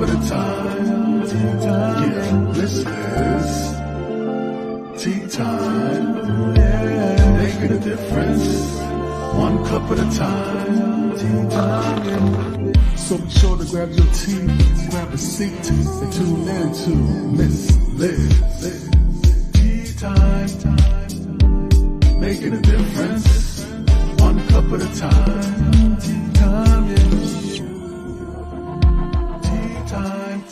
at a time. Tea time. Yeah, this is tea time. Yeah, making a difference. One cup at a time. Tea time. So be sure to grab your tea, grab a seat, and tune in to Miss Liz. Tea time. Making a difference. One cup at a time. Tea time. Yeah. Tea time.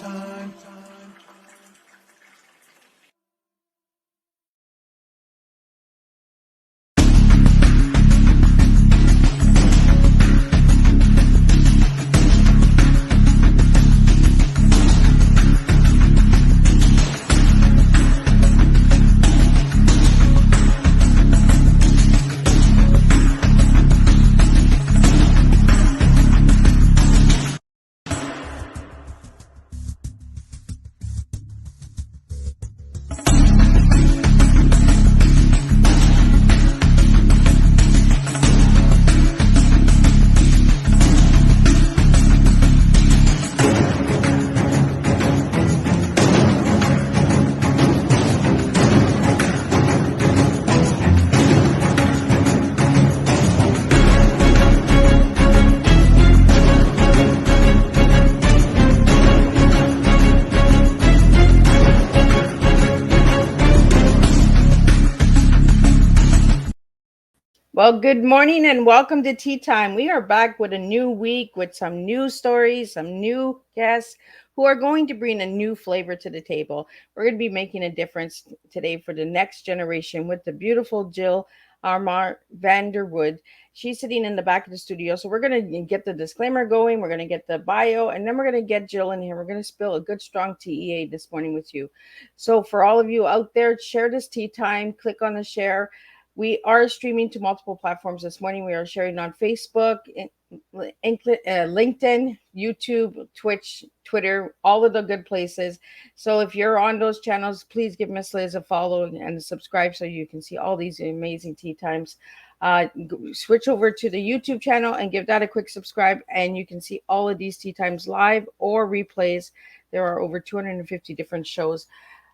Well, good morning and welcome to Tea Time. We are back with a new week with some new stories, some new guests who are going to bring a new flavor to the table. We're going to be making a difference today for the next generation with the beautiful Jill Ammon Vanderwood. She's sitting in the back of the studio. So we're going to get the disclaimer going. We're going to get the bio, and then we're going to get Jill in here. We're going to spill a good, strong TEA this morning with you. So for all of you out there, share this Tea Time. Click on the share. We are streaming to multiple platforms this morning. We are sharing on Facebook, LinkedIn, YouTube, Twitch, Twitter, all of the good places. So if you're on those channels, please give Miss Liz a follow and subscribe so you can see all these amazing tea times. Switch over to the YouTube channel and give that a quick subscribe, and you can see all of these tea times live or replays. There are over 250 different shows.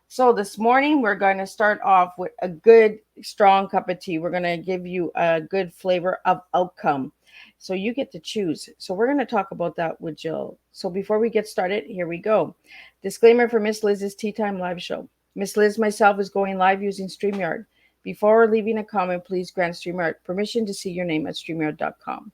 So this morning, we're going to start off with a good, strong cup of tea. We're going to give you a good flavor of outcome. So you get to choose. So we're going to talk about that with Jill. So before we get started, here we go. Disclaimer for Miss Liz's Tea Time live show. Miss Liz myself is going live using StreamYard. Before leaving a comment, please grant StreamYard permission to see your name at StreamYard.com.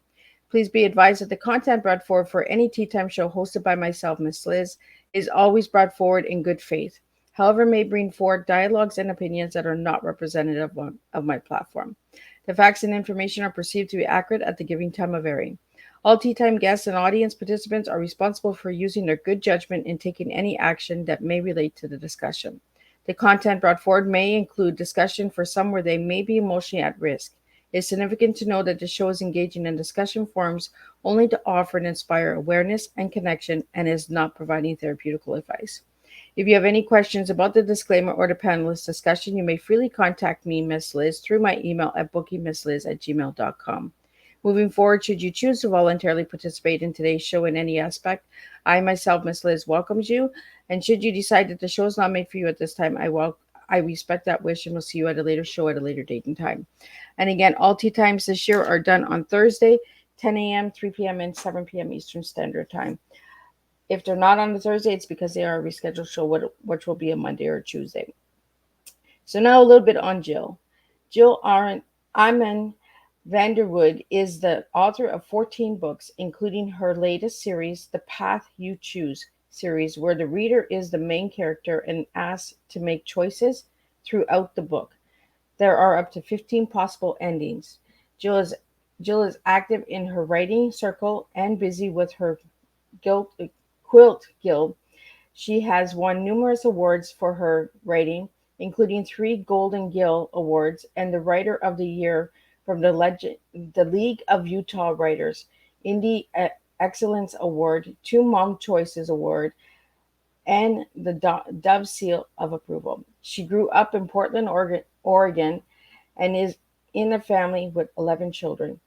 Please be advised that the content brought forward for any Tea Time show hosted by myself, Miss Liz, is always brought forward in good faith. However, may bring forward dialogues and opinions that are not representative of my platform. The facts and information are perceived to be accurate at the giving time of airing. All Tea Time guests and audience participants are responsible for using their good judgment in taking any action that may relate to the discussion. The content brought forward may include discussion for some where they may be emotionally at risk. It is significant to know that the show is engaging in discussion forums only to offer and inspire awareness and connection and is not providing therapeutical advice. If you have any questions about the disclaimer or the panelist discussion, you may freely contact me, Miss Liz, through my email at bookingmissliz@gmail.com. Moving forward, should you choose to voluntarily participate in today's show in any aspect, I myself, Miss Liz, welcomes you. And should you decide that the show is not made for you at this time, I respect that wish and will see you at a later show at a later date and time. And again, all tea times this year are done on Thursday, 10 a.m., 3 p.m., and 7 p.m. Eastern Standard Time. If they're not on a Thursday, it's because they are a rescheduled show, which will be a Monday or Tuesday. So now a little bit on Jill. Jill Ammon Vanderwood is the author of 14 books, including her latest series, The Path You Choose series, where the reader is the main character and asked to make choices throughout the book. There are up to 15 possible endings. Jill is active in her writing circle and busy with her Quilt Guild. She has won numerous awards for her writing, including 3 Golden Gill Awards and the Writer of the Year from the League of Utah Writers, Indie Excellence Award, 2 Mom Choices Award, and the Dove Seal of Approval. She grew up in Portland, Oregon, and is in a family with 11 children.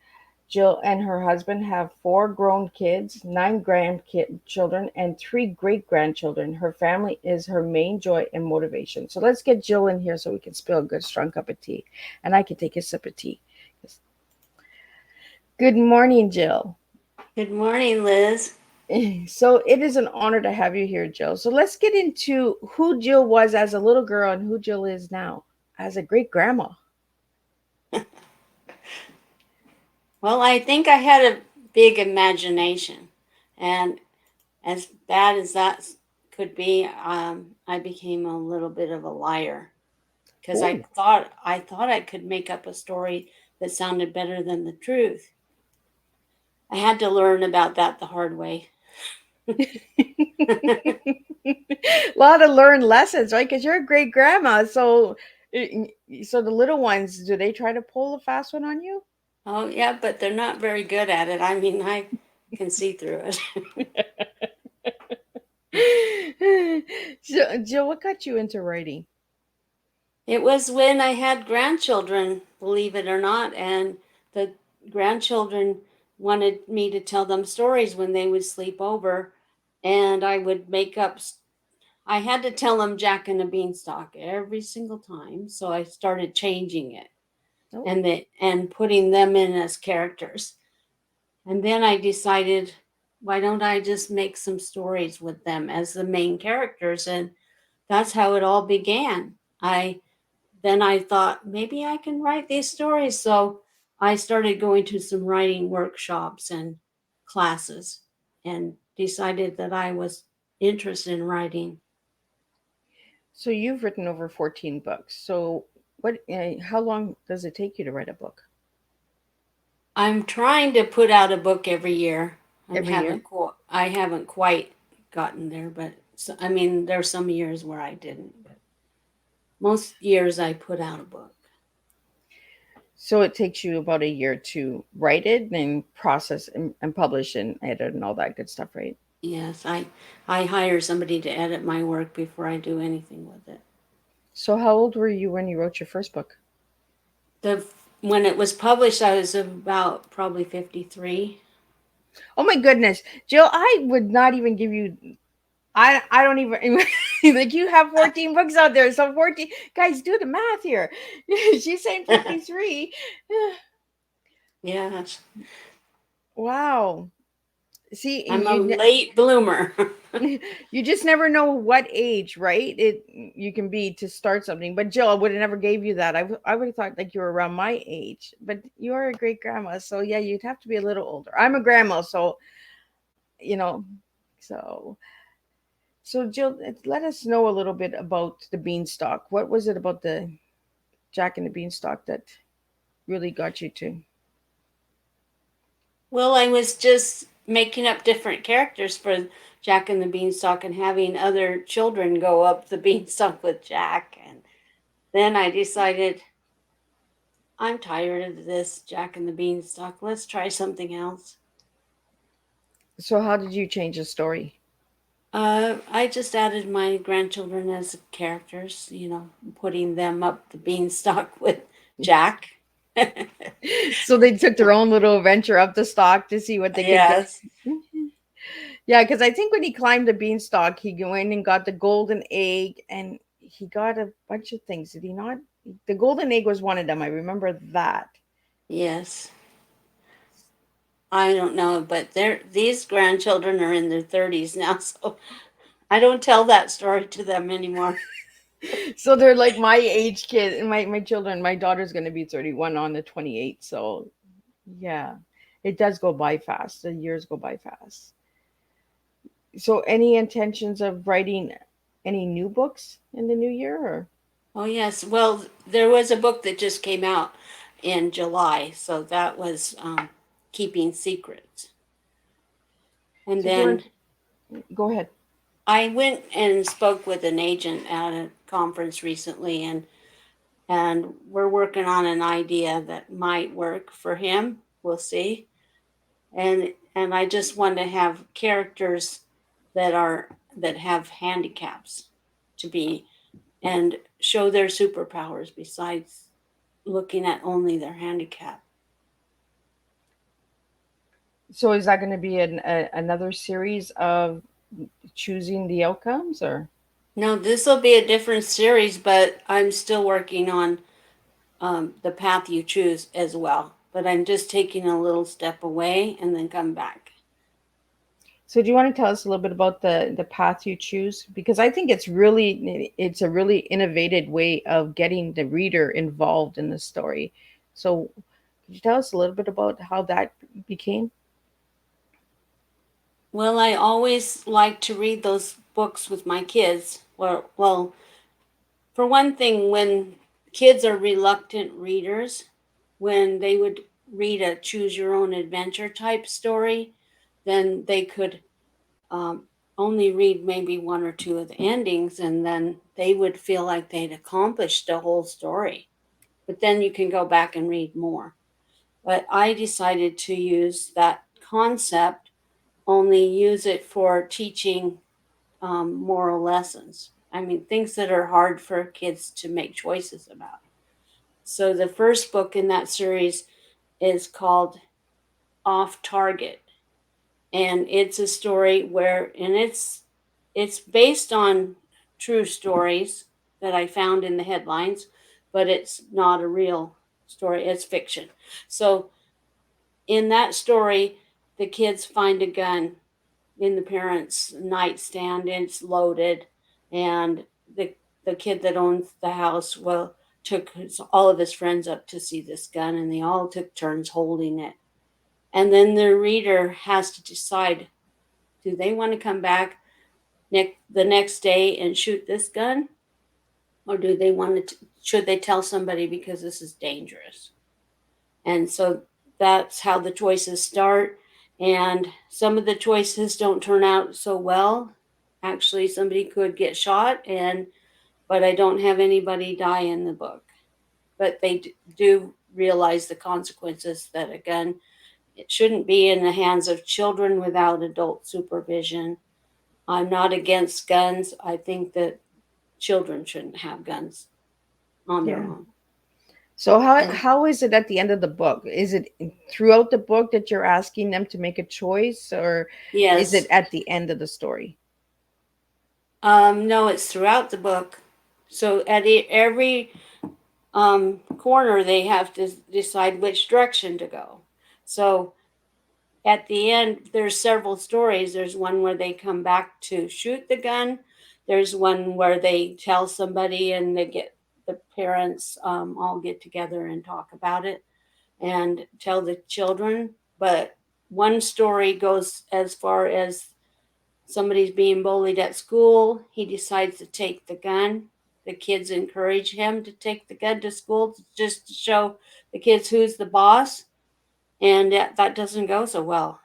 Jill and her husband have four grown kids, nine grandchildren, and three great grandchildren. Her family is her main joy and motivation. So let's get Jill in here so we can spill a good strong cup of tea, and I can take a sip of tea. Good morning, Jill. Good morning, Liz. So it is an honor to have you here, Jill. So let's get into who Jill was as a little girl and who Jill is now as a great grandma. Well, I think I had a big imagination, and as bad as that could be, I became a little bit of a liar because Oh. I thought I could make up a story that sounded better than the truth. I had to learn about that the hard way. A lot of learned lessons, right? Because you're a great grandma. So the little ones, do they try to pull a fast one on you? Oh, yeah, but they're not very good at it. I mean, I can see through it. So, Jill, what got you into writing? It was when I had grandchildren, believe it or not, and the grandchildren wanted me to tell them stories when they would sleep over, and I would make up. I had to tell them Jack and the Beanstalk every single time, so I started changing it Oh, and putting them in as characters. And then I decided, why don't I just make some stories with them as the main characters? And that's how it all began. I thought maybe I can write these stories. So I started going to some writing workshops and classes and decided that I was interested in writing. so you've written over 14 books. So how long does it take you to write a book? I'm trying to put out a book every year. Every year? I haven't quite gotten there, but I mean, there's some years where I didn't, but most years I put out a book. So it takes you about a year to write it, then process and publish and edit and all that good stuff, right? Yes, I hire somebody to edit my work before I do anything with it. So how old were you when you wrote your first book? The When it was published, I was about probably 53. Oh my goodness, Jill, I would not even give you. I don't even like you have 14 books out there. So 14 guys, do the math here. She's saying 53. Yeah, Wow. See, I'm a late bloomer. you just never know what age, right? It you can be to start something. But Jill, I would have never gave you that. I would have thought like you were around my age. But you're a great grandma, so yeah, you'd have to be a little older. I'm a grandma, so you know. So Jill, let us know a little bit about the beanstalk. What was it about the Jack and the Beanstalk that really got you to? Well, I was just making up different characters for Jack and the Beanstalk and having other children go up the beanstalk with Jack. And then I decided, I'm tired of this Jack and the Beanstalk. Let's try something else. So how did you change the story? I just added my grandchildren as characters, putting them up the beanstalk with Jack. So they took their own little adventure up the stalk to see what they could get. Yes. Yeah, because I think when he climbed the beanstalk, he went and got the golden egg and he got a bunch of things. Did he not? The golden egg was one of them. I remember that. Yes. I don't know, but these grandchildren are in their 30s now, so I don't tell that story to them anymore. So they're like my age kid. My children, my daughter's going to be 31 on the 28th. So yeah, it does go by fast. The years go by fast. So any intentions of writing any new books in the new year? Or? Oh, yes. Well, there was a book that just came out in July, so that was Keeping Secrets. And So during, then go ahead. I went and spoke with an agent at a conference recently, and we're working on an idea that might work for him. We'll see. And I just want to have characters that have handicaps to be and show their superpowers besides looking at only their handicap. So is that going to be another series of choosing the outcomes, or? No, this will be a different series, but I'm still working on the path you choose as well. But I'm just taking a little step away and then come back. So do you want to tell us a little bit about the path you choose? Because I think it's a really innovative way of getting the reader involved in the story. So could you tell us a little bit about how that became? Well, I always like to read those books with my kids. Well, for one thing, when kids are reluctant readers, when they would read a choose your own adventure type story, then they could um, only read maybe one or two of the endings, and then they would feel like they'd accomplished the whole story. But then you can go back and read more. But I decided to use that concept, only use it for teaching moral lessons. I mean, things that are hard for kids to make choices about. So the first book in that series is called Off Target, and it's a story where, and it's based on true stories that I found in the headlines, but it's not a real story. It's fiction. So in that story, the kids find a gun in the parents' nightstand and it's loaded, and the kid that owns the house, well, took all of his friends up to see this gun, and they all took turns holding it. And then the reader has to decide, do they want to come back the next day and shoot this gun, or do they want to should they tell somebody because this is dangerous? And so that's how the choices start. And some of the choices don't turn out so well. Actually, somebody could get shot, and but I don't have anybody die in the book. But they do realize the consequences, that a gun, it shouldn't be in the hands of children without adult supervision. I'm not against guns. I think that children shouldn't have guns on their Yeah. own. So And how is it at the end of the book? Is it throughout the book that you're asking them to make a choice, or is it yes, at the end of the story? no, it's throughout the book. So at every corner, they have to decide which direction to go. So at the end, there's several stories. There's one where they come back to shoot the gun. There's one where they tell somebody and they get the parents all get together and talk about it and tell the children. But one story goes as far as somebody's being bullied at school. He decides to take the gun. The kids encourage him to take the gun to school just to show the kids who's the boss. And that doesn't go so well.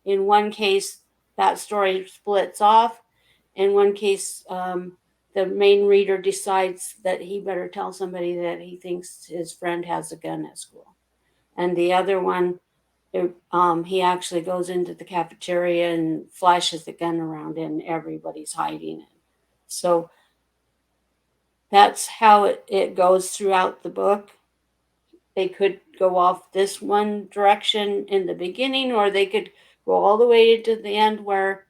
In one case, that story splits off. In one case, the main reader decides that he better tell somebody that he thinks his friend has a gun at school. And the other one, he actually goes into the cafeteria and flashes the gun around, and everybody's hiding it. So that's how it goes throughout the book. They could go off this one direction in the beginning, or they could go all the way to the end where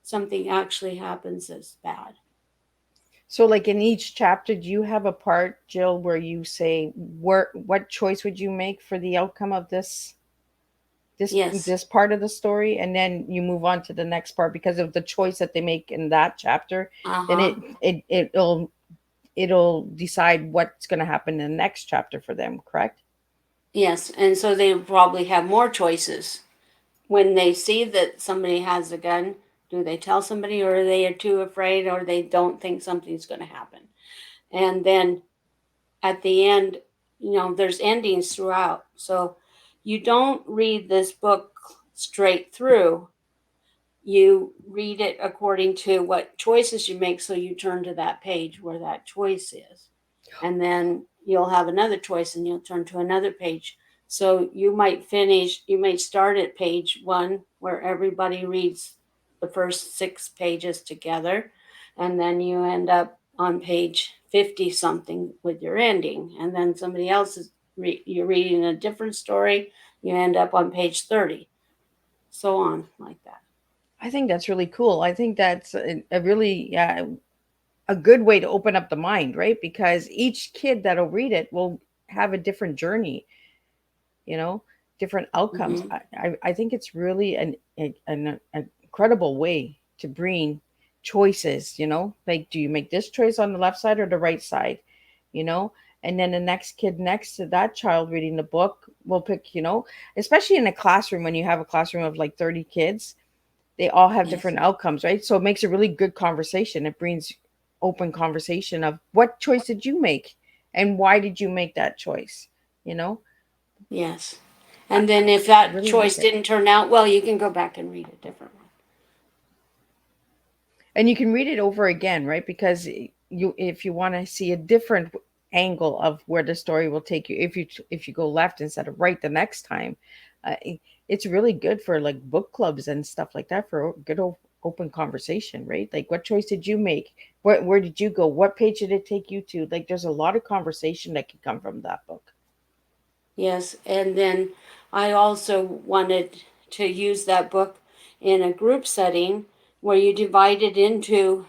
something actually happens that's bad. So like in each chapter, do you have a part, Jill, where you say what choice would you make for the outcome of Yes. this part of the story, and then you move on to the next part because of the choice that they make in that chapter, Uh then huh. it'll decide what's going to happen in the next chapter for them, correct? Yes. And so they probably have more choices. When they see that somebody has a gun, do they tell somebody, or are they too afraid, or they don't think something's going to happen? And then at the end, there's endings throughout. So you don't read this book straight through. You read it according to what choices you make. So you turn to that page where that choice is. And then you'll have another choice and you'll turn to another page. So you might start at page one where everybody reads the first 6 pages together. And then you end up on page 50 something with your ending. And then somebody else you're reading a different story. You end up on page 30. so on like that. I think that's really cool. I think that's a really, yeah, a good way to open up the mind, right? Because each kid that'll read it will have a different journey, you know, different outcomes. Hmm. I think it's really an incredible way to bring choices, you know, like do you make this choice on the left side or the right side, you know? And then the next kid next to that child reading the book will pick, you know, especially in a classroom when you have a classroom of like 30 kids, they all have Yes. different outcomes, right? So it makes a really good conversation. It brings open conversation of what choice did you make and why did you make that choice, you know? Yes. I, And then if that really like choice it. didn't turn out well, you can go back and read a different one. And you can read it over again, right? Because you, if you want to see a different angle of where the story will take you, if you go left instead of right the next time, it's really good for like book clubs and stuff like that, for good open conversation, right? Like what choice did you make, where did you go, what page did it take you to? Like there's a lot of conversation that can come from that book. Yes. And then I also wanted to use that book in a group setting where you divide it into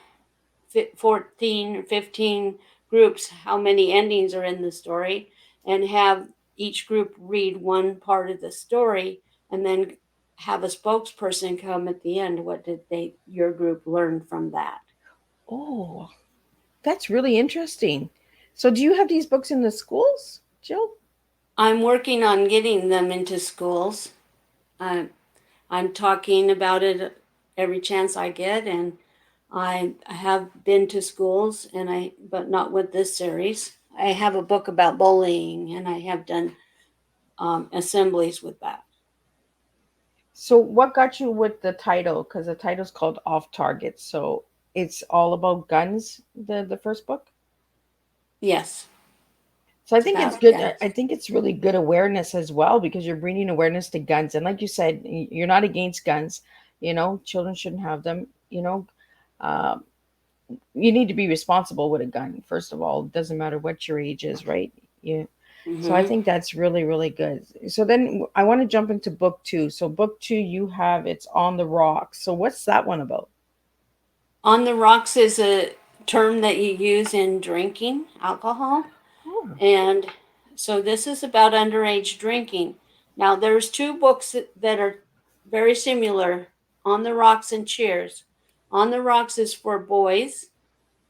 14 or 15 groups, how many endings are in the story, and have each group read one part of the story, and then have a spokesperson come at the end. What did your group learn from that? Oh, that's really interesting. So do you have these books in the schools, Jill? I'm working on getting them into schools. Uh, I'm talking about it every chance I get, and I have been to schools, but not with this series. I have a book about bullying, and I have done assemblies with that. So what got you with the title? Because the title's called Off Target. So it's all about guns, the first book. Yes, So I it's think it's about good. I guns. think it's really good awareness as well, because you're bringing awareness to guns. And like you said, you're not against guns. You know, children shouldn't have them. You know, um, you need to be responsible with a gun. First of all, it doesn't matter what your age is, right? Yeah. So I Hmm. think that's really, really good. So then I want to jump into book two. So book two, you have it's on the rocks. So what's that one about? On the rocks is a term that you use in drinking alcohol, Oh, and so this is about underage drinking. Now, there's two books that are very similar: On the Rocks and Cheers. On the Rocks is for boys,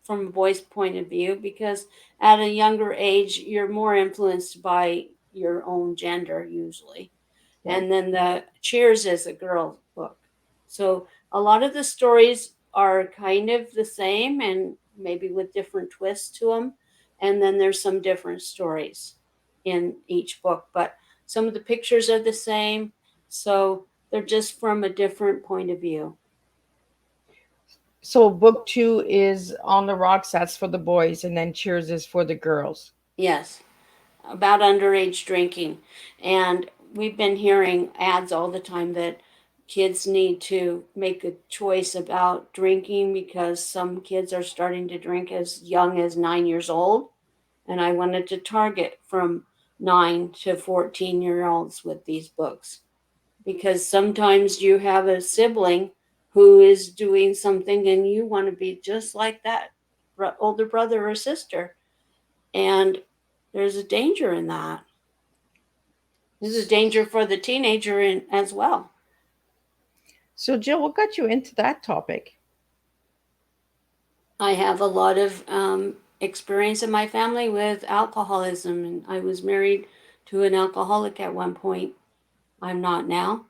from a boy's point of view, because at a younger age you're more influenced by your own gender usually. yeah. And then the Cheers is a girl book. So a lot of the stories are kind of the same and maybe with different twists to them. And then there's some different stories in each book, but some of the pictures are the same. So they're just from a different point of view. So book two is on the rocks. That's for the boys, and then Cheers is for the girls. Yes, about underage drinking. And we've been hearing ads all the time that kids need to make a choice about drinking because some kids are starting to drink as young as 9 years old. And I wanted to target from 9 to 14 year olds with these books because sometimes you have a sibling who is doing something and you want to be just like that older brother or sister. And there's a danger in that. There's a danger for the teenager as well. So Jill, what got you into that topic? I have a lot of experience in my family with alcoholism, and I was married to an alcoholic at one point. I'm not now.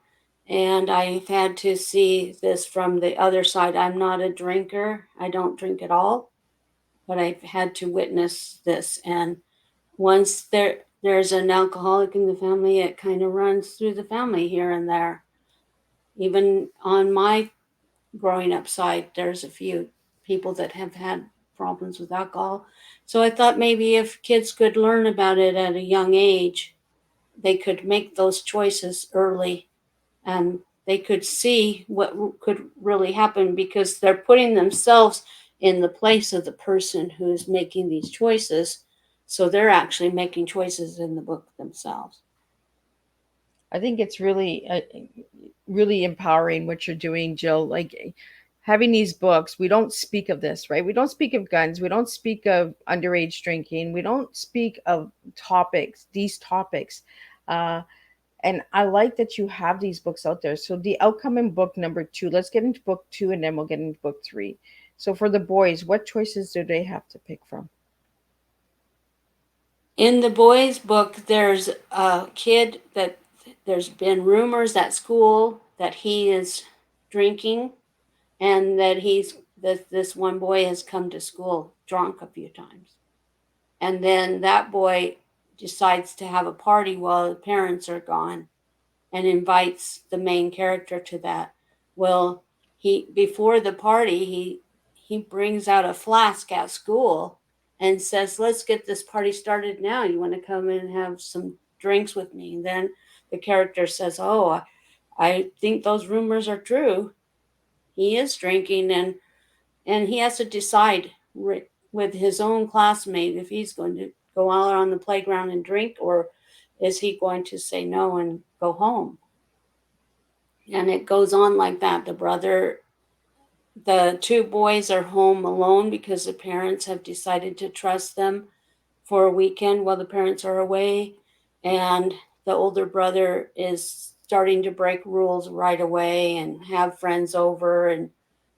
And I've had to see this from the other side. I'm not a drinker, I don't drink at all, but I've had to witness this. And once there's an alcoholic in the family, it kind of runs through the family here and there. Even on my growing up side, there's a few people that have had problems with alcohol. So I thought maybe if kids could learn about it at a young age, they could make those choices early and they could see what could really happen because they're putting themselves in the place of the person who's making these choices. So they're actually making choices in the book themselves. I think it's really empowering what you're doing, Jill. Like having these books, we don't speak of this, right? We don't speak of guns. We don't speak of underage drinking. We don't speak of these topics. Uh, and I like that you have these books out there. So the outcome in book number 2, let's get into book 2 and then we'll get into book 3. So for the boys, what choices do they have to pick from? In the boys' book, there's a kid that there's been rumors at school that he is drinking, and that this one boy has come to school drunk a few times. And then that boy decides to have a party while the parents are gone and invites the main character to that. Well, he before the party, he brings out a flask at school and says, "Let's get this party started now. You want to come and have some drinks with me?" And then the character says, "Oh, I think those rumors are true. He is drinking, and he has to decide with his own classmate if he's going to go out on the playground and drink, or is he going to say no and go home." And it goes on like that. The two boys are home alone because the parents have decided to trust them for a weekend while the parents are away. And the older brother is starting to break rules right away and have friends over, and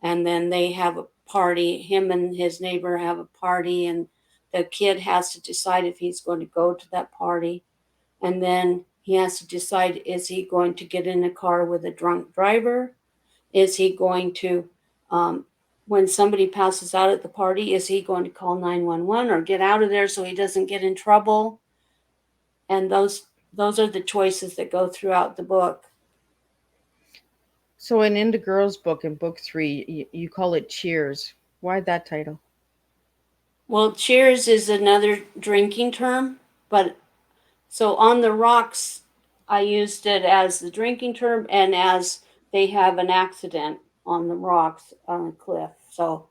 then they have a party. Him and his neighbor have a party, and the kid has to decide if he's going to go to that party. And then he has to decide, is he going to get in a car with a drunk driver? Is he going to, um, when somebody passes out at the party, is he going to call 911 or get out of there so he doesn't get in trouble? And those are the choices that go throughout the book. So in the girls' book in book 3, you call it Cheers. Why that title? Well, cheers is another drinking term, but so on the rocks, I used it as the drinking term and as they have an accident on the rocks on a cliff. So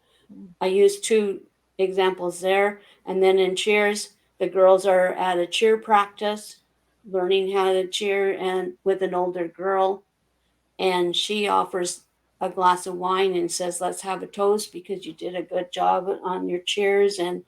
I used two examples there. And then in cheers, the girls are at a cheer practice, learning how to cheer and with an older girl. And she offers a glass of wine and says, "Let's have a toast because you did a good job on your cheers." And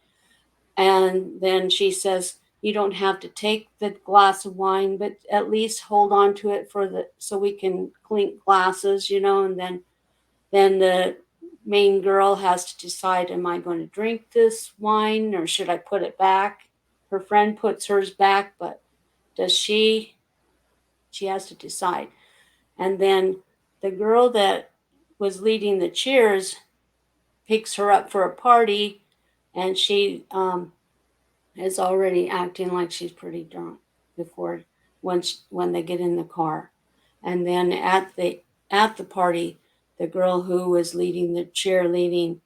then she says, "You don't have to take the glass of wine, but at least hold on to it for the so we can clink glasses, you know." And then the main girl has to decide, am I going to drink this wine or should I put it back? Her friend puts hers back, but does she has to decide. And then the girl that was leading the cheers picks her up for a party, and she is already acting like she's pretty drunk before when they get in the car. And then at the party, the girl who was leading the cheerleading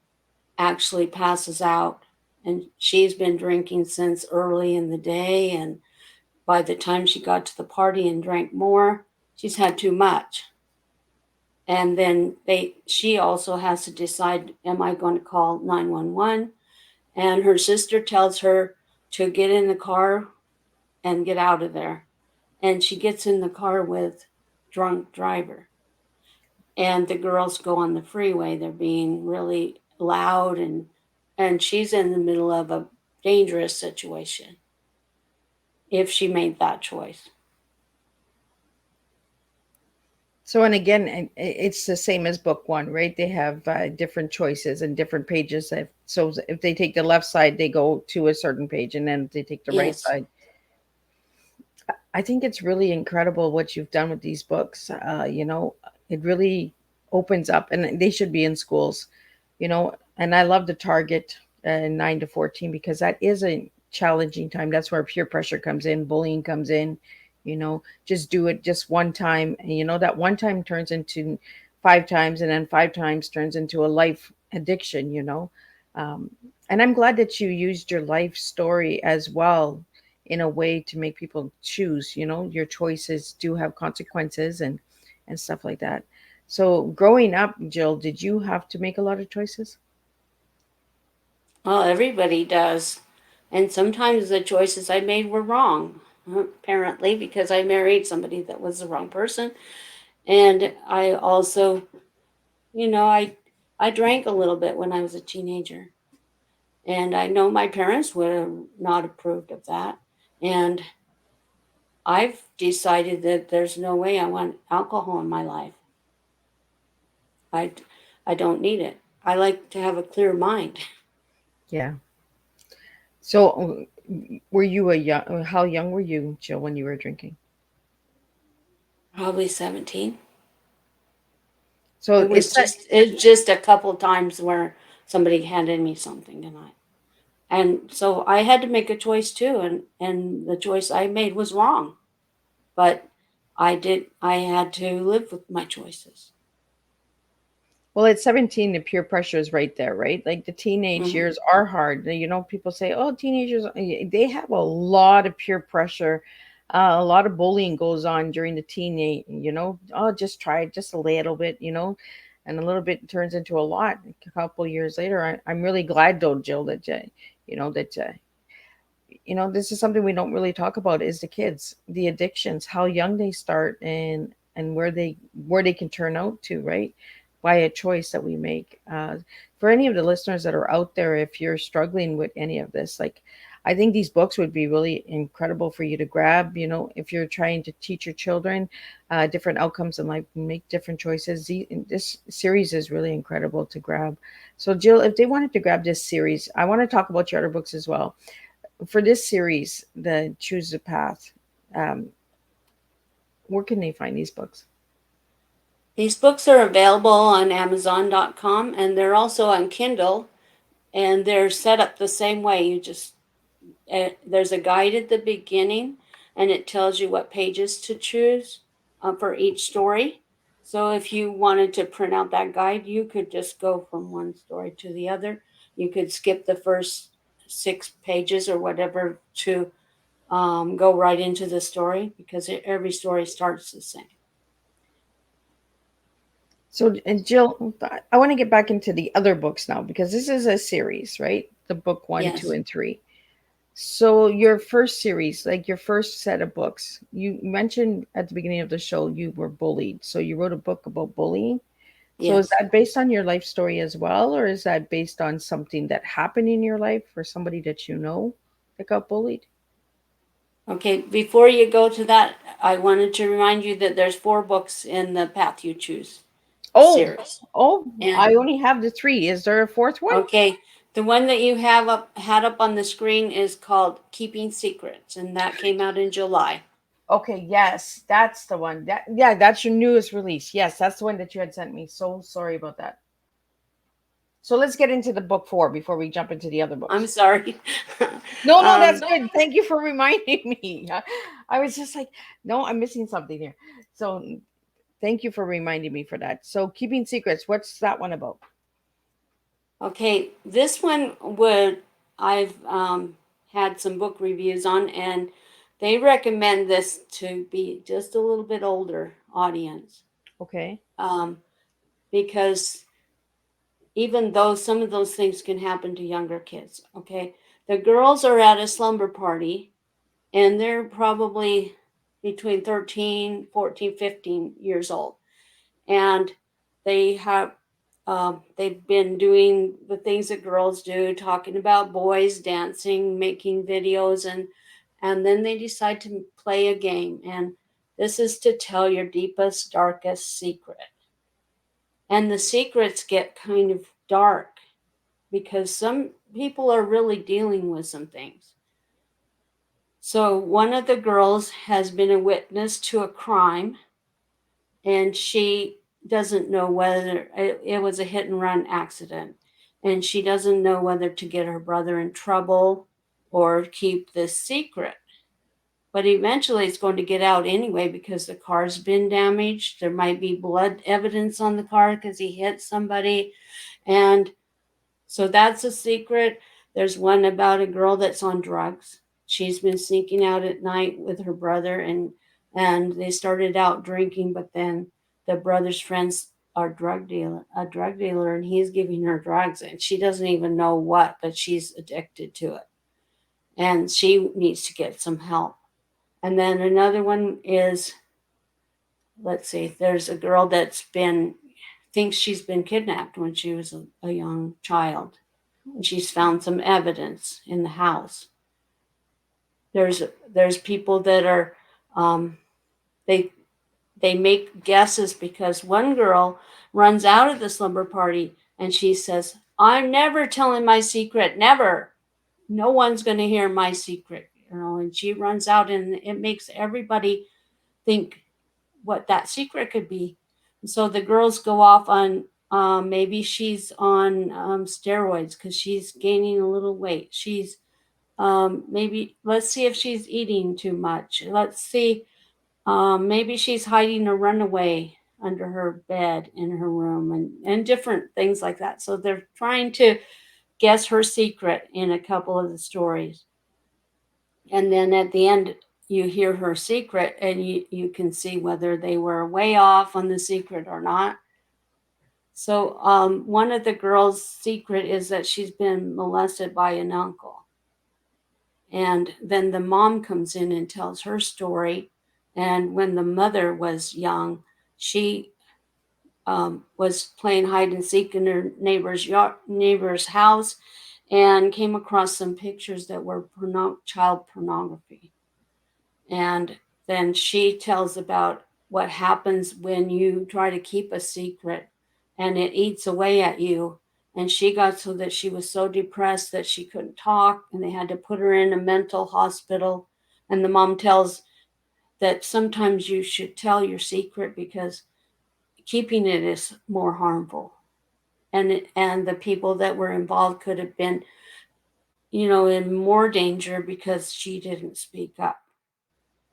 actually passes out, and she's been drinking since early in the day, and by the time she got to the party and drank more, she's had too much. And then she also has to decide, am I going to call 911? And her sister tells her to get in the car and get out of there. And she gets in the car with drunk driver. And the girls go on the freeway. They're being really loud, and she's in the middle of a dangerous situation if she made that choice. So, and again, it's the same as book 1, right? They have different choices and different pages. So if they take the left side, they go to a certain page, and then if they take the right Yes. side. I think it's really incredible what you've done with these books. It really opens up, and they should be in schools, And I love the target 9 to 14 because that is a challenging time. That's where peer pressure comes in, bullying comes in. Just do it just one time, and that one time turns into 5 times, and then 5 times turns into a life addiction. Um, and I'm glad that you used your life story as well in a way to make people choose. Your choices do have consequences and stuff like that. So growing up, Jill, did you have to make a lot of choices? Well, everybody does. And sometimes the choices I made were wrong. apparently, because I married somebody that was the wrong person. And I also, I drank a little bit when I was a teenager. And I know my parents would have not approved of that. And I've decided that there's no way I want alcohol in my life. I, I don't need it. I like to have a clear mind. Yeah. So, were you a young? How young were you, Jill, when you were drinking? Probably 17. So it's that. It's just a couple times where somebody handed me something tonight. And so I had to make a choice too, and the choice I made was wrong. But I had to live with my choices. Well, at 17, the peer pressure is right there, right? Like the teenage Hmm. years are hard. You know, people say, "Oh, teenagers, they have a lot of peer pressure. A lot of bullying goes on during the teenage, oh, just try it just a little bit, and a little bit turns into a lot a couple years later. I'm really glad, though, Jill, that, that this is something we don't really talk about is the kids, the addictions, how young they start, and where they can turn out to, right, by a choice that we make. For any of the listeners that are out there, if you're struggling with any of this, like, I think these books would be really incredible for you to grab. If you're trying to teach your children different outcomes in life, make different choices. This series is really incredible to grab. So, Jill, if they wanted to grab this series, I want to talk about your other books as well. For this series, the Choose the Path, um, where can they find these books? These books are available on Amazon.com, and they're also on Kindle, and they're set up the same way. There's a guide at the beginning, and it tells you what pages to choose for each story. So if you wanted to print out that guide, you could just go from one story to the other. You could skip the first 6 pages or whatever to go right into the story, because every story starts the same. So, and Jill, I want to get back into the other books now because this is a series, right? The book one, two, Yes. and three. So, your first series, like your first set of books, you mentioned at the beginning of the show you were bullied. So, you wrote a book about bullying. So, is Yes. that based on your life story as well, or is that based on something that happened in your life for somebody that you know that got bullied? Okay, before you go to that, I wanted to remind you that there's 4 books in the Path You Choose Oh, series. oh, And I only have the three. Is there a fourth one? okay, the one that you had up on the screen is called Keeping Secrets, and that came out in July. Okay, yes, that's the one. Yeah, that's your newest release. Yes, that's the one that you had sent me. So sorry about that. So let's get into the book four before we jump into the other I'm books. sorry. No, no, that's um, good. Thank you for reminding me. I was just like, no, I'm missing something here. So thank you for reminding me for that. So keeping secrets, what's that one about? okay, this one I've had some book reviews on, and they recommend this to be just a little bit older audience, Okay. um, because even though some of those things can happen to younger kids. Okay. The girls are at a slumber party, and they're probably between 13, 14, 15 years old. And they have, they've been doing the things that girls do, talking about boys, dancing, making videos, and then they decide to play a game. And this is to tell your deepest, darkest secret. And the secrets get kind of dark because some people are really dealing with some things. So, one of the girls has been a witness to a crime, and she doesn't know whether it was a hit and run accident. And she doesn't know whether to get her brother in trouble or keep this secret. But eventually it's going to get out anyway because the car's been damaged. There might be blood evidence on the car because he hit somebody. And so that's a secret. There's one about a girl that's on drugs. She's been sneaking out at night with her brother, and they started out drinking, but then the brother's friends are a drug dealer, and he's giving her drugs, and she doesn't even know what, but she's addicted to it, and she needs to get some help. And then another one is, let's see, there's a girl that's been, thinks she's been kidnapped when she was a young child. And she's found some evidence in the house. There's there's people that are, um, they they make guesses because one girl runs out of the slumber party and she says, "I'm never telling my secret, never. No one's going to hear my secret." And she runs out, and it makes everybody think what that secret could be. And so the girls go off on, maybe she's on steroids because she's gaining a little weight. She's, maybe, let's see if she's eating too much. Let's see, maybe she's hiding a runaway under her bed in her room, and different things like that. So they're trying to guess her secret in a couple of the stories. And then at the end, you hear her secret, and you can see whether they were way off on the secret or not. So one of the girls' secret is that she's been molested by an uncle. And then the mom comes in and tells her story. And when the mother was young, she was playing hide and seek in her neighbor's house, and came across some pictures that were child pornography. And then she tells about what happens when you try to keep a secret and it eats away at you. And she got so that she was so depressed that she couldn't talk, and they had to put her in a mental hospital. And the mom tells that sometimes you should tell your secret because keeping it is more harmful. And the people that were involved could have been, in more danger because she didn't speak up.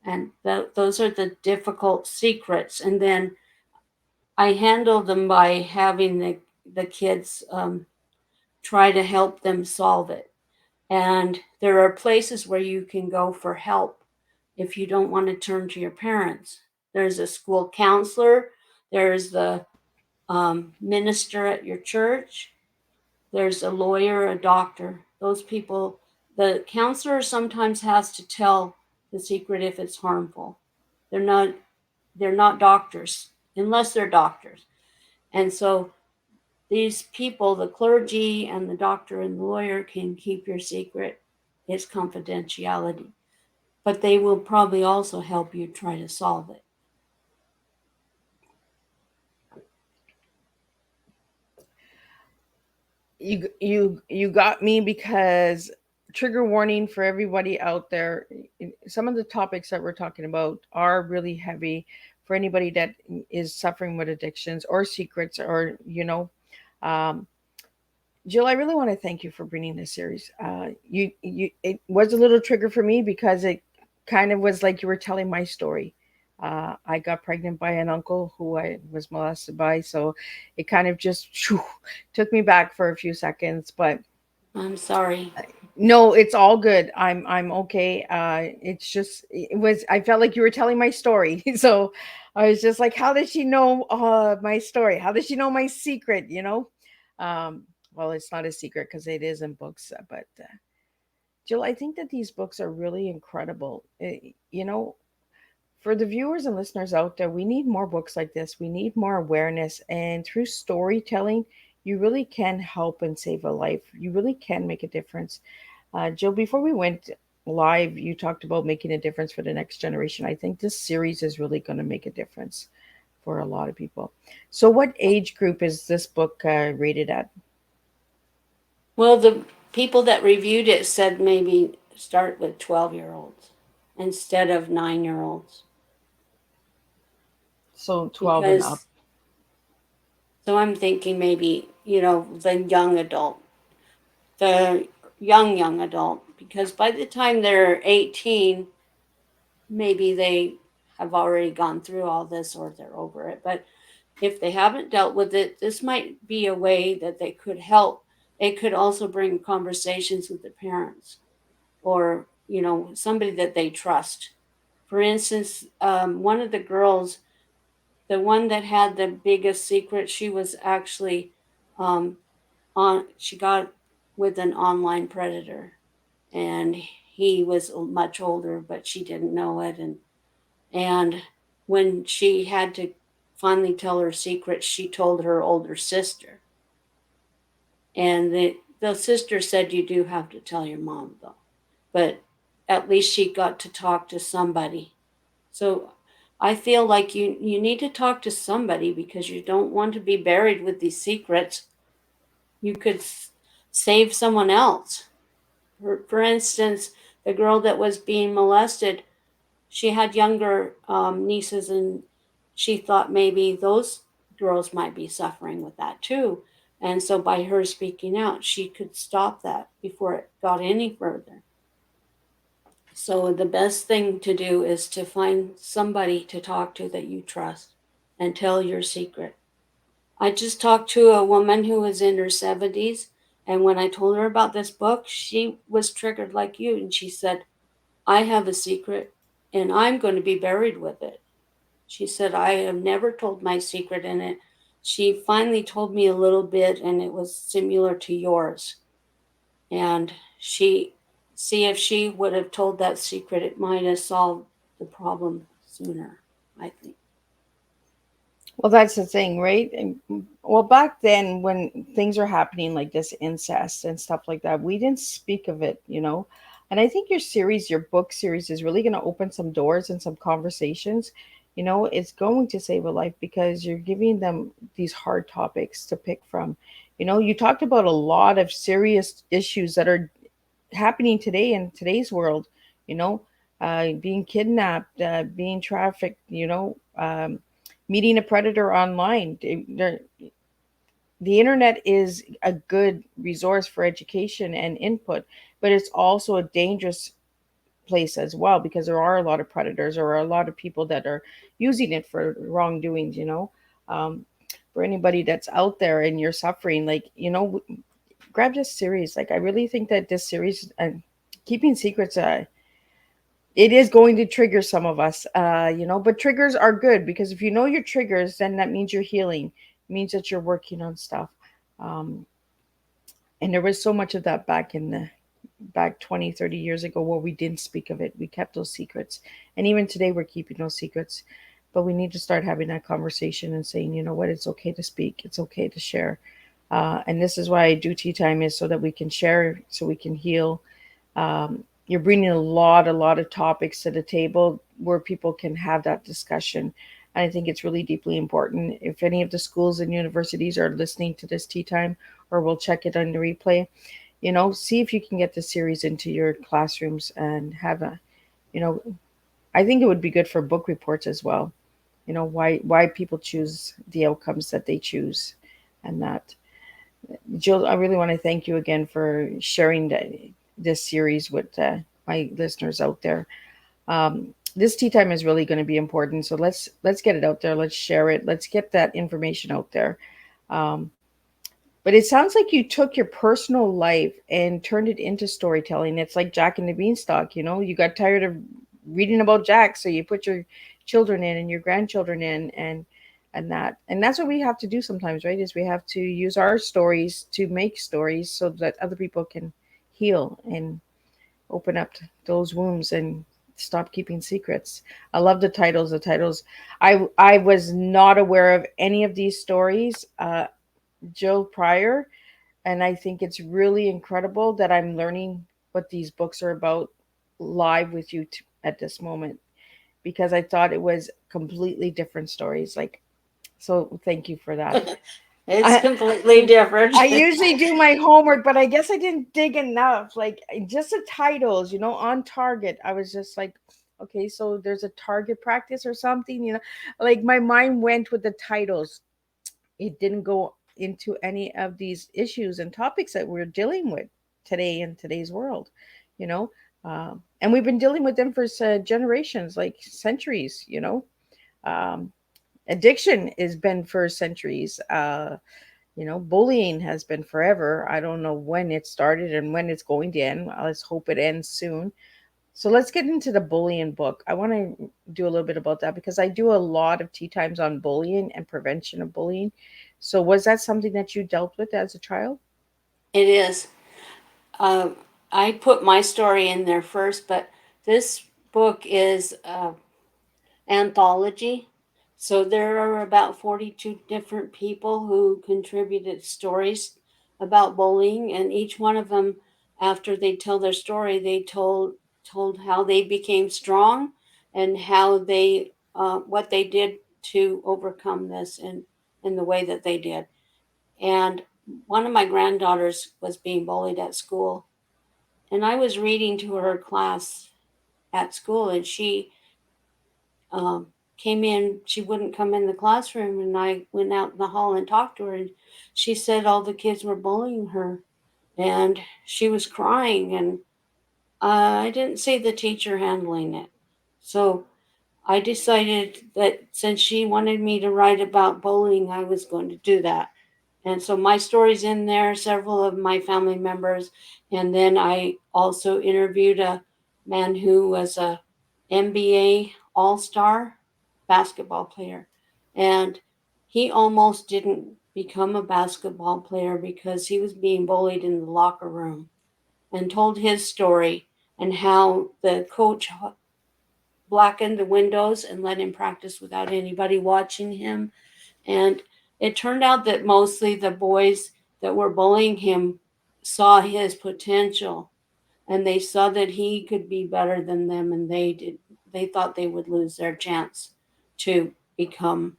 And those are the difficult secrets. And then I handle them by having the kids try to help them solve it. And there are places where you can go for help if you don't want to turn to your parents. There's a school counselor, there's the minister at your church, there's a lawyer, a doctor. Those people, the counselor sometimes has to tell the secret if it's harmful. They're not they're not doctors unless they're doctors. And so these people, the clergy and the doctor and the lawyer, can keep your secret. It's confidentiality, but they will probably also help you try to solve it. You got me, because trigger warning for everybody out there. Some of the topics that we're talking about are really heavy for anybody that is suffering with addictions or secrets, or um, Jill, I really want to thank you for bringing this series. It was a little trigger for me because it kind of was like you were telling my story. I got pregnant by an uncle who I was molested by, so it kind of just took me back for a few seconds. But I'm sorry. no, it's all good. I'm okay. It's just it was. I felt like you were telling my story, so I was just like, how does she know my story? How does she know my secret? Um, well, it's not a secret because it is in books, but Jill, I think that these books are really incredible. For the viewers and listeners out there, we need more books like this. We need more awareness, and through storytelling, you really can help and save a life. You really can make a difference. Jill, before we went live, you talked about making a difference for the next generation. I think this series is really going to make a difference for a lot of people. So, what age group is this book rated at? Well, the people that reviewed it said maybe start with 12-year-olds instead of 9-year-olds. So, 12 and up. Because, so I'm thinking maybe, the young adult, the young adult, because by the time they're 18, maybe they have already gone through all this or they're over it. But if they haven't dealt with it, this might be a way that they could help. It could also bring conversations with the parents, or somebody that they trust. For instance, one of the girls, the one that had the biggest secret, she was actually she got with an online predator, and he was much older, but she didn't know it. And when she had to finally tell her secret, she told her older sister. And the sister said, "You do have to tell your mom, though." But at least she got to talk to somebody. So I feel like you need to talk to somebody because you don't want to be buried with these secrets. You could save someone else. For instance, the girl that was being molested, she had younger nieces, and she thought maybe those girls might be suffering with that too. And so by her speaking out, she could stop that before it got any further. So the best thing to do is to find somebody to talk to that you trust and tell your secret. I just talked to a woman who was in her 70s, and when I told her about this book, she was triggered like you, and she said, "I have a secret and I'm going to be buried with it." She said, "I have never told my secret in it." She finally told me a little bit, and it was similar to yours. And she, see, if she would have told that secret, it might have solved the problem sooner, I think. Well, that's the thing, right? Well, back then, when things are happening like this, incest and stuff like that, we didn't speak of it, you know. And I think your series, your book series, is really going to open some doors and some conversations. You know, it's going to save a life because you're giving them these hard topics to pick from. You know, you talked about a lot of serious issues that are happening today in today's world. You know, being kidnapped, being trafficked. Meeting a predator online. The internet is a good resource for education and input, but it's also a dangerous place as well because there are a lot of predators or a lot of people that are using it for wrongdoings. Um, for anybody that's out there and you're suffering, like, grab this series. Like, I really think that this series, keeping secrets, it is going to trigger some of us, but triggers are good because if you know your triggers, then that means you're healing. It means that you're working on stuff. Um, and there was so much of that back 20, 30 years ago where we didn't speak of it. We kept those secrets. And even today, we're keeping those secrets. But we need to start having that conversation and saying, you know what, it's okay to speak, it's okay to share. And this is why I do tea time, is so that we can share, so we can heal. You're bringing a lot of topics to the table where people can have that discussion. And I think it's really deeply important. If any of the schools and universities are listening to this tea time, or will check it on the replay, see if you can get the series into your classrooms and have you know, I think it would be good for book reports as well. Why people choose the outcomes that they choose, and that. Jill, I really want to thank you again for sharing this series with my listeners out there. This tea time is really going to be important, so let's get it out there. Let's share it. Let's get that information out there. Um, but it sounds like you took your personal life and turned it into storytelling. It's like Jack and the Beanstalk. You got tired of reading about Jack, so you put your children in and your grandchildren in, and that's what we have to do sometimes, right? Is we have to use our stories to make stories so that other people can heal and open up those wounds and stop keeping secrets. I love the titles. I was not aware of any of these stories, Jill, prior, and I think it's really incredible that I'm learning what these books are about live with you at this moment, because I thought it was completely different stories. Like, so thank you for that. It's I, completely different. I usually do my homework, but I guess I didn't dig enough. Like, just the titles, on target. I was just like, okay, so there's a target practice or something, like my mind went with the titles. It didn't go into any of these issues and topics that we're dealing with today in today's world, you know. And we've been dealing with them for generations, like centuries, Um, Addiction has been for centuries. Bullying has been forever. I don't know when it started and when it's going to end. Let's hope it ends soon. So let's get into the bullying book. I want to do a little bit about that because I do a lot of tea times on bullying and prevention of bullying. So was that something that you dealt with as a child? It is. Uh, I put my story in there first, but this book is anthology. So there are about 42 different people who contributed stories about bullying, and each one of them, after they tell their story, they told how they became strong and how they what they did to overcome this in the way that they did. And one of my granddaughters was being bullied at school, and I was reading to her class at school, and she um, came in. She wouldn't come in the classroom, and I went out in the hall and talked to her. And she said all the kids were bullying her, and she was crying. And I didn't see the teacher handling it, so I decided that since she wanted me to write about bullying, I was going to do that. And so my story's in there, several of my family members, and then I also interviewed a man who was a NBA All-Star basketball player. And he almost didn't become a basketball player because he was being bullied in the locker room, and told his story and how the coach blackened the windows and let him practice without anybody watching him. And it turned out that mostly the boys that were bullying him saw his potential, and they saw that he could be better than them, and they thought they would lose their chance to become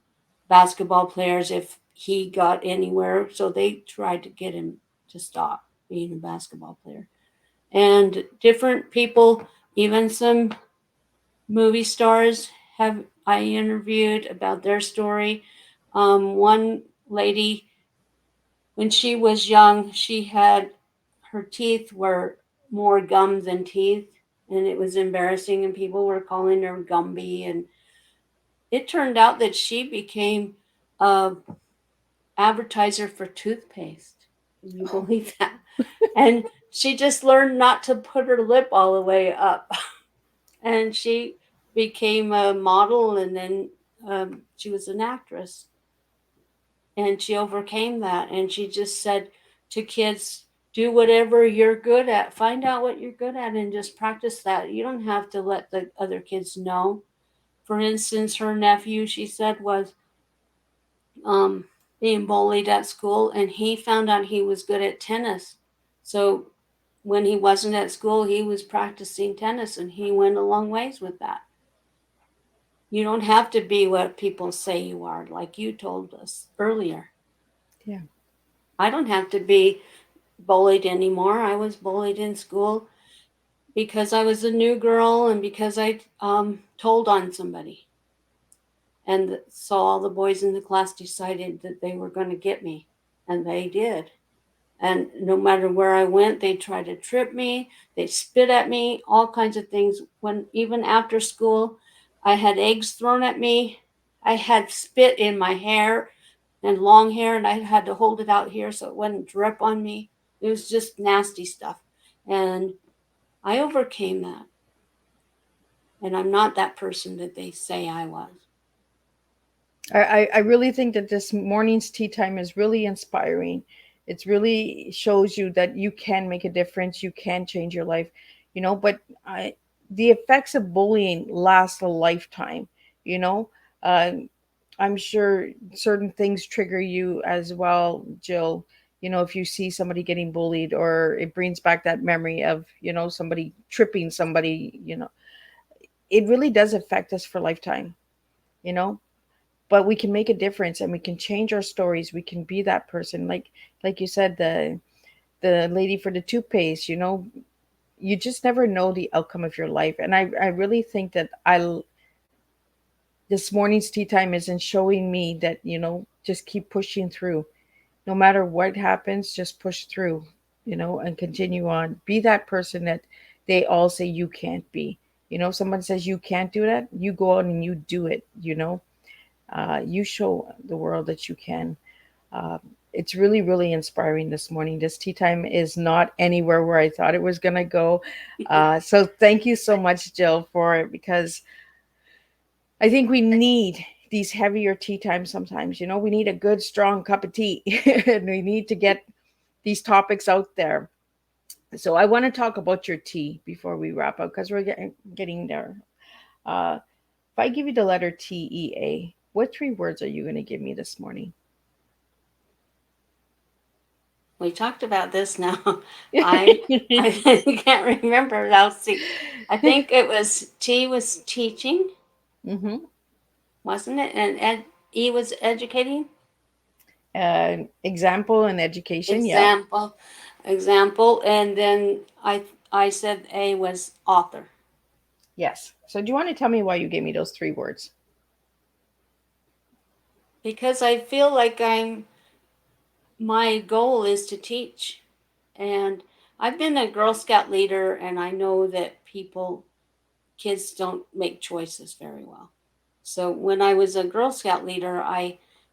basketball players if he got anywhere, so they tried to get him to stop being a basketball player. And different people, even some movie stars, have I interviewed about their story. One lady, when she was young, she had her teeth were more gum than teeth, and it was embarrassing, and people were calling her Gumby. And it turned out that she became a advertiser for toothpaste. Can you believe that? And she just learned not to put her lip all the way up. And she became a model, and then she was an actress, and she overcame that. And she just said to kids, do whatever you're good at, find out what you're good at, and just practice that. You don't have to let the other kids know. For instance, her nephew, she said, was um, being bullied at school, and he found out he was good at tennis. So when he wasn't at school, he was practicing tennis, and he went a long ways with that. You don't have to be what people say you are, like you told us earlier. Yeah. I don't have to be bullied anymore. I was bullied in school because I was a new girl, and because I told on somebody. And so all the boys in the class decided that they were going to get me, and they did. And no matter where I went, they tried to trip me, they spit at me, all kinds of things. When even after school, I had eggs thrown at me. I had spit in my hair and long hair, and I had to hold it out here so it wouldn't drip on me. It was just nasty stuff. And I overcame that. And I'm not that person that they say I was. I really think that this morning's tea time is really inspiring. It's really shows you that you can make a difference, you can change your life, but I the effects of bullying last a lifetime, you know. Uh, I'm sure certain things trigger you as well, Jill. If you see somebody getting bullied, or it brings back that memory of, somebody tripping somebody, it really does affect us for lifetime, you know but we can make a difference, and we can change our stories. We can be that person, like you said, the lady for the toothpaste. You just never know the outcome of your life. And I really think that this morning's tea time isn't showing me that, just keep pushing through. No matter what happens, just push through, and continue on. Be that person that they all say you can't be. Someone says you can't do that, you go out and you do it. You show the world that you can. Uh, it's really, really inspiring this morning. This tea time is not anywhere where I thought it was going to go. So thank you so much, Jill, for it, because I think we need these heavier tea times sometimes. We need a good, strong cup of tea, and we need to get these topics out there. So I want to talk about your T before we wrap up because we're getting there. Uh, if I give you the letter TEA, what three words are you going to give me this morning? We talked about this now. I I can't remember. I'll see. I think it was T was teaching, Mm-hmm. wasn't it? And E was educating. Example and education. Yep. Example, example, and then I said A was author. Yes. So do you want to tell me why you gave me those three words? Because I feel like my goal is to teach. And I've been a Girl Scout leader, and I know that kids don't make choices very well. So when I was a Girl Scout leader,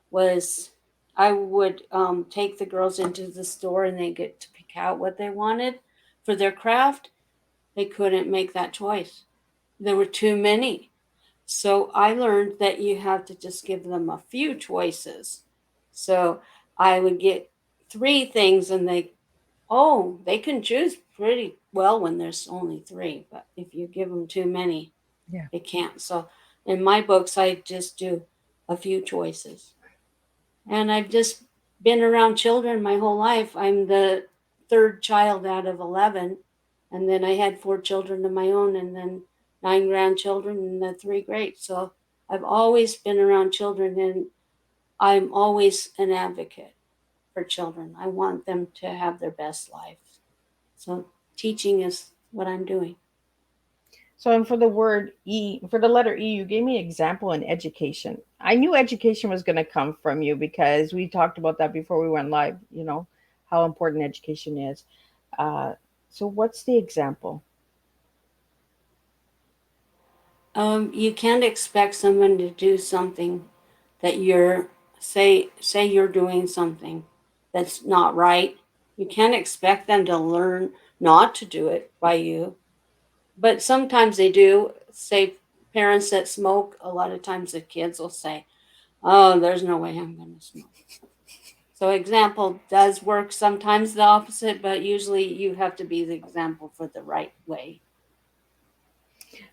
was, I would take the girls into the store and they get to pick out what they wanted for their craft. They couldn't make that choice. There were too many. So I learned that you have to just give them a few choices. So I would get three things and they can choose pretty well when there's only three, but if you give them too many, Yeah. they can't. So in my books, I just do a few choices. And I've just been around children my whole life. I'm the third child out of 11. And then I had four children of my own, and then nine grandchildren, and the three great. So I've always been around children, and I'm always an advocate for children. I want them to have their best life. So teaching is what I'm doing. So, and for the word E, for the letter E, you gave me example and education. I knew education was going to come from you because we talked about that before we went live, how important education is. Uh, so, what's the example? You can't expect someone to do something that say you're doing something that's not right. You can't expect them to learn not to do it by you. But sometimes they do. Say parents that smoke, a lot of times the kids will say, "Oh, there's no way I'm going to smoke." So example does work sometimes the opposite, but usually you have to be the example for the right way.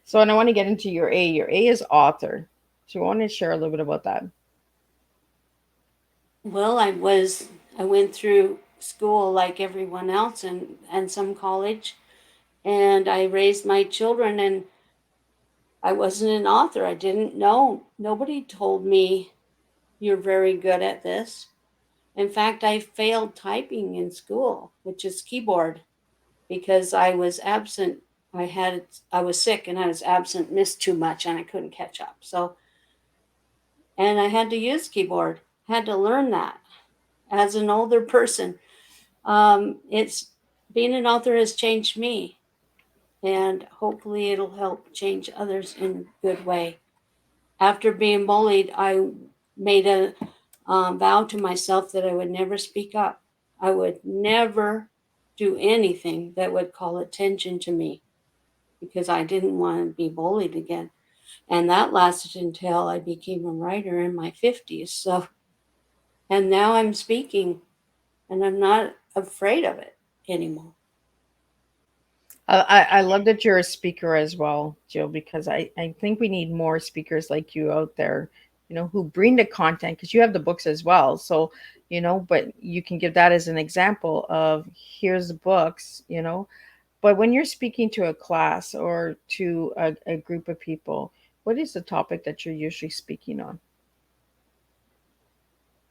So, and I want to get into your A. Your A is author. So, you want to share a little bit about that? Well, I went through school like everyone else and some college, and I raised my children, and I wasn't an author. I didn't know. Nobody told me you're very good at this. In fact, I failed typing in school, which is keyboard, because I was absent. I was sick and I was absent, missed too much, and I couldn't catch up. So, and I had to use keyboard. Had to learn that as an older person. It's being an author has changed me, and hopefully it'll help change others in a good way. After being bullied, I made a vow to myself that I would never speak up. I would never do anything that would call attention to me because I didn't want to be bullied again. And that lasted until I became a writer in my 50s. So, and now I'm speaking and I'm not afraid of it anymore. I love that you're a speaker as well, Jill, because I think we need more speakers like you out there, who bring the content because you have the books as well. So, but you can give that as an example of here's the books. But when you're speaking to a class or to a group of people, what is the topic that you're usually speaking on?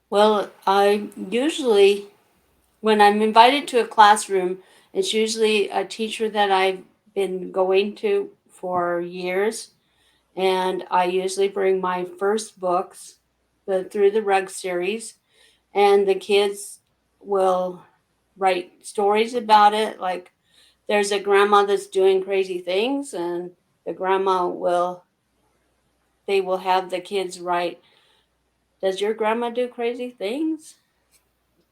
Well, I usually, when I'm invited to a classroom, it's usually a teacher that I've been going to for years. And I usually bring my first books, the Through the Rug series, and the kids will write stories about it. Like there's a grandma that's doing crazy things, and the grandma they will have the kids write, "Does your grandma do crazy things?"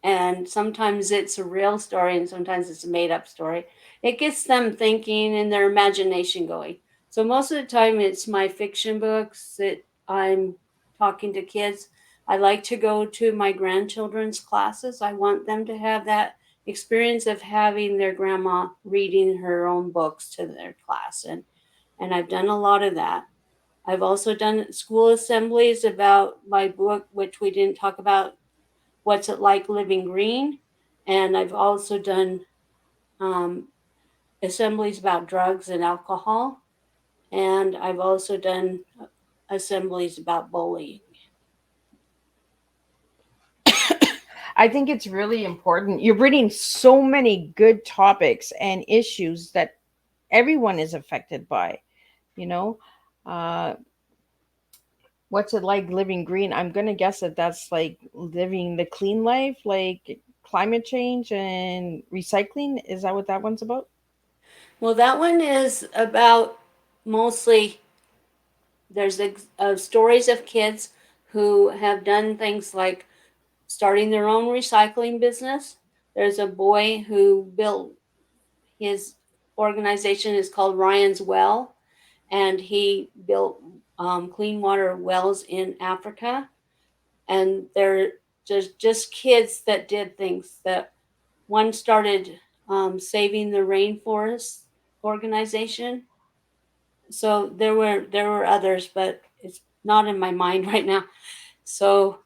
And sometimes it's a real story and sometimes it's a made up story. It gets them thinking and their imagination going. So most of the time it's my fiction books that I'm talking to kids. I like to go to my grandchildren's classes. I want them to have that experience of having their grandma reading her own books to their class, and I've done a lot of that. I've also done school assemblies about my book, which we didn't talk about, What's It Like Living Green, and I've also done um, assemblies about drugs and alcohol, and I've also done assemblies about bullying. I think it's really important. You're bringing so many good topics and issues that everyone is affected by, you know. Uh, what's it like living green? I'm going to guess that that's like living the clean life, like climate change and recycling. Is that what that one's about? Well, that one is about mostly there's stories of kids who have done things like starting their own recycling business. There's a boy who built his organization is called Ryan's Well, and he built clean water wells in Africa. And they're just kids that did things. That one started saving the rainforest organization. So there were others, but it's not in my mind right now. So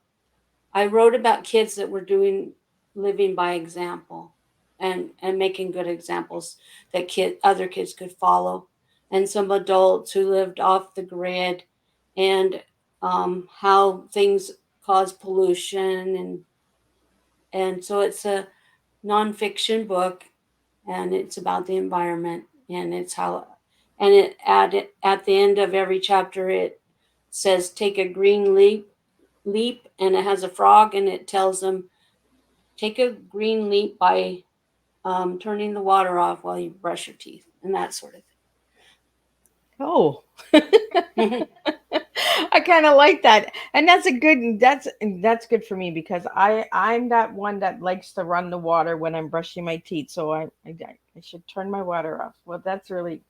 I wrote about kids that were doing living by example, and making good examples that other kids could follow, and some adults who lived off the grid, and how things cause pollution, and so it's a nonfiction book, and it's about the environment, and it's how, and at the end of every chapter it says take a green leap, and it has a frog, and it tells them take a green leap by turning the water off while you brush your teeth, and that sort of Oh, thing. I kind of like that, and that's good for me because I'm that one that likes to run the water when I'm brushing my teeth, so I should turn my water off. Well, that's really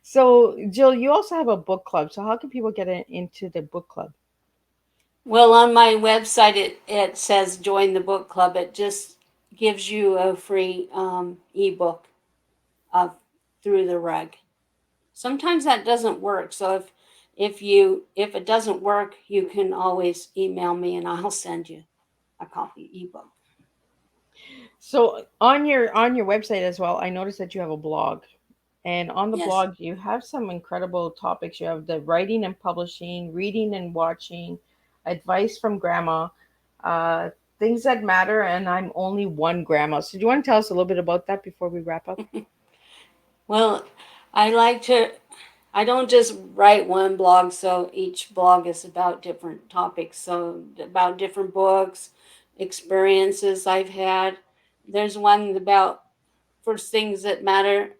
so. Jill, you also have a book club, so how can people get into the book club? Well, on my website it says join the book club. It just gives you a free ebook of Through the Rug. Sometimes that doesn't work, so if it doesn't work, you can always email me and I'll send you a copy ebook. So on your website as well, I noticed that you have a blog. And on the Yes. blog, you have some incredible topics. You have the writing and publishing, reading and watching, advice from grandma, uh, things that matter, and I'm only one grandma. So do you want to tell us a little bit about that before we wrap up? Well, I like to, I don't just write one blog, so each blog is about different topics. So, about different books, experiences I've had. There's one about for things that matter.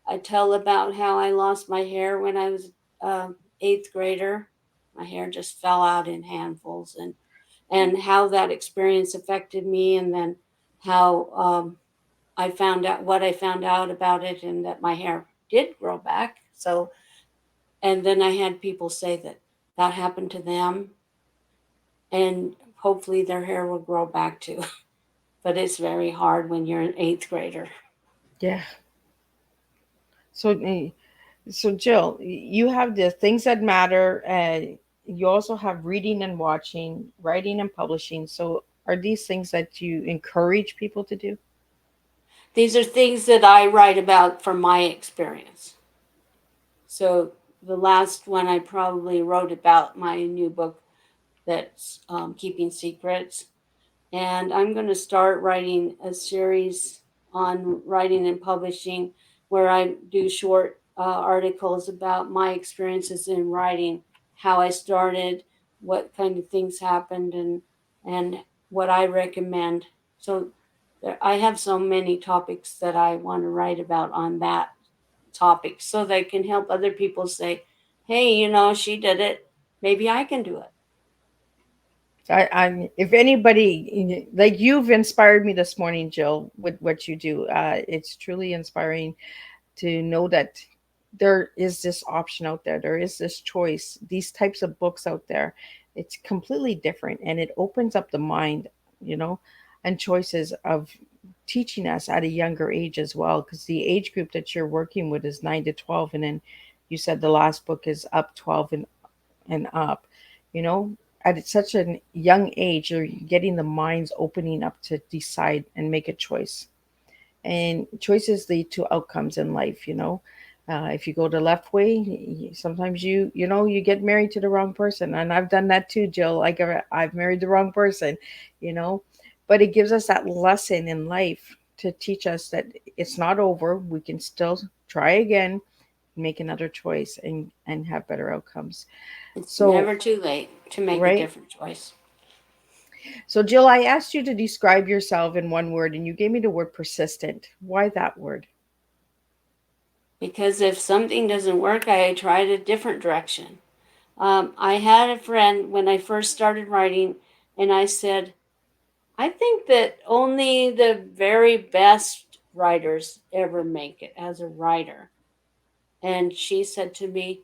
I tell about how I lost my hair when I was eighth grader. My hair just fell out in handfuls, and how that experience affected me, and then how I found out what I found out about it, and that my hair did grow back. So, and then I had people say that that happened to them, and hopefully their hair will grow back too. But it's very hard when you're an eighth grader. Yeah. So, so Jill, you have the things that matter, and you also have reading and watching, writing and publishing. So, are these things that you encourage people to do? These are things that I write about from my experience. So the last one I probably wrote about my new book that's Keeping Secrets. And I'm going to start writing a series on writing and publishing where I do short articles about my experiences in writing, how I started, what kind of things happened, and what I recommend. So I have so many topics that I want to write about on that topic so they can help other people say, hey, she did it. Maybe I can do it. If anybody like you've inspired me this morning, Jill, with what you do, it's truly inspiring to know that there is this option out there. There is this choice. These types of books out there. It's completely different, and it opens up the mind, you know, and choices of teaching us at a younger age as well, because the age group that you're working with is 9 to 12, and then you said the last book is up 12 and up, you know, at such a young age, you're getting the minds opening up to decide and make a choice. And choices lead to outcomes in life, you know. If you go the left way, sometimes you know, you get married to the wrong person, and I've done that too, Jill. Like I've married the wrong person, you know. But it gives us that lesson in life to teach us that it's not over. We can still try again, make another choice, and have better outcomes. It's So never too late to make a right. different choice. So Jill, I asked you to describe yourself in one word, and you gave me the word persistent. Why that word? Because if something doesn't work, I tried a different direction. I had a friend when I first started writing, and I said, I think that only the very best writers ever make it as a writer. And she said to me,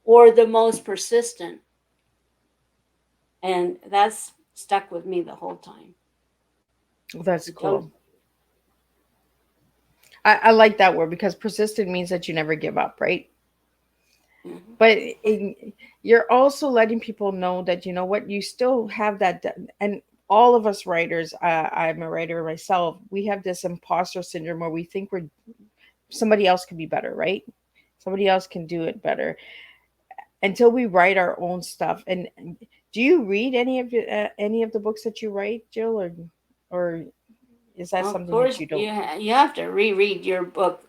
or the most persistent. And that's stuck with me the whole time. Well, that's You don't, cool. I like that word because persistent means that you never give up, right? mhm. But you're also letting people know that, you know what, you still have that. And all of us writers, I'm a writer myself, we have this imposter syndrome where we think we're somebody else can be better, right? Somebody else can do it better until we write our own stuff. And do you read any of the books that you write, Jill, or is that Of something that course, you don't? you have to reread your book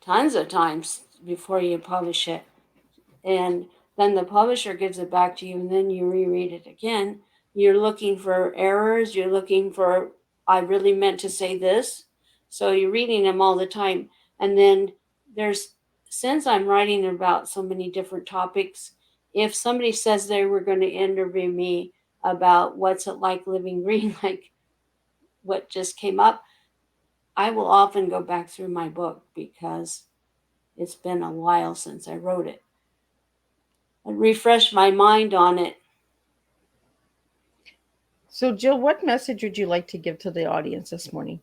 tons of times before you publish it. And then the publisher gives it back to you, and then you reread it again. You're looking for errors, you're looking for, I really meant to say this. So you're reading them all the time. And then there's, since I'm writing about so many different topics, if somebody says they were going to interview me about what's it like living green, like what just came up, I will often go back through my book because it's been a while since I wrote it and refresh my mind on it. So Jill, what message would you like to give to the audience this morning?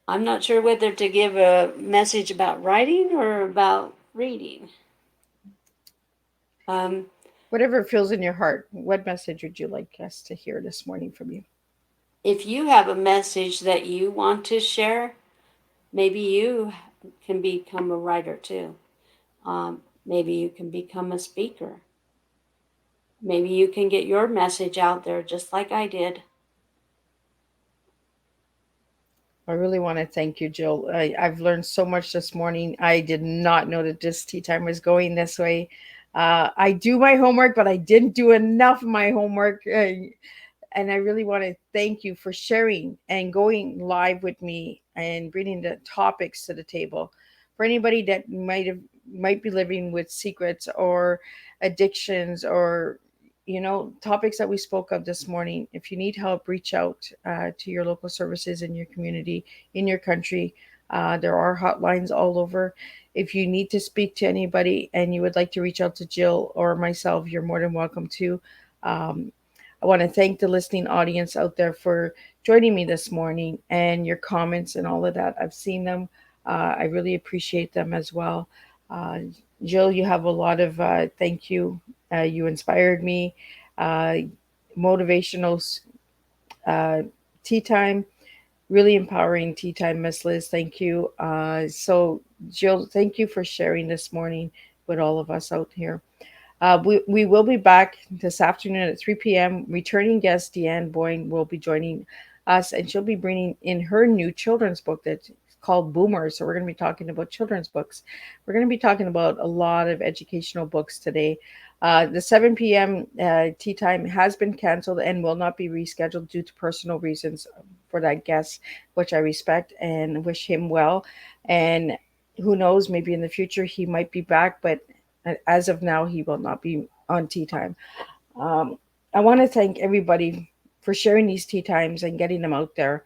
I'm not sure whether to give a message about writing or about reading. Um, Whatever feels in your heart, what message would you like us to hear this morning from you? if you have a message that you want to share, maybe you can become a writer too. Maybe you can become a speaker. Maybe you can get your message out there just like I did. I really want to thank you, Jill. I've learned so much this morning. I did not know that this tea time was going this way. I do my homework, but I didn't do enough of my homework. And I really want to thank you for sharing and going live with me and bringing the topics to the table. For anybody that might be living with secrets or addictions or, you know, topics that we spoke of this morning, if you need help, reach out to your local services in your community, in your country. There are hotlines all over. If you need to speak to anybody and you would like to reach out to Jill or myself, you're more than welcome to. Um, I want to thank the listening audience out there for joining me this morning and your comments and all of that. I've seen them. I really appreciate them as well. Uh, Jill, you have a lot of thank you. You inspired me. Uh, Motivational uh, tea time, really empowering tea time, Miss Liz. Thank you. So, Jill, thank you for sharing this morning with all of us out here. We will be back this afternoon at 3 p.m. Returning guest Deanne Boyne will be joining us, and she'll be bringing in her new children's book that's called Boomers. So we're going to be talking about children's books. We're going to be talking about a lot of educational books today. The 7 p.m. Tea time has been canceled and will not be rescheduled due to personal reasons for that guest, which I respect and wish him well. And who knows, maybe in the future he might be back, but as of now, he will not be on tea time. Um, I want to thank everybody for sharing these tea times and getting them out there.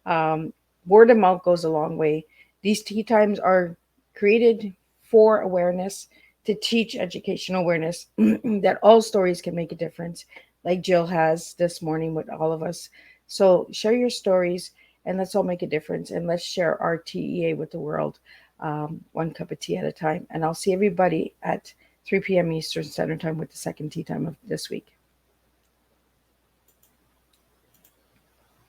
Um, Word of mouth goes a long way. These tea times are created for awareness, to teach educational awareness that all stories can make a difference. like Jill has this morning with all of us. So share your stories and let's all make a difference and let's share our TEA with the world, one cup of tea at a time. And I'll see everybody at 3 p.m. Eastern Standard Time with the second tea time of this week.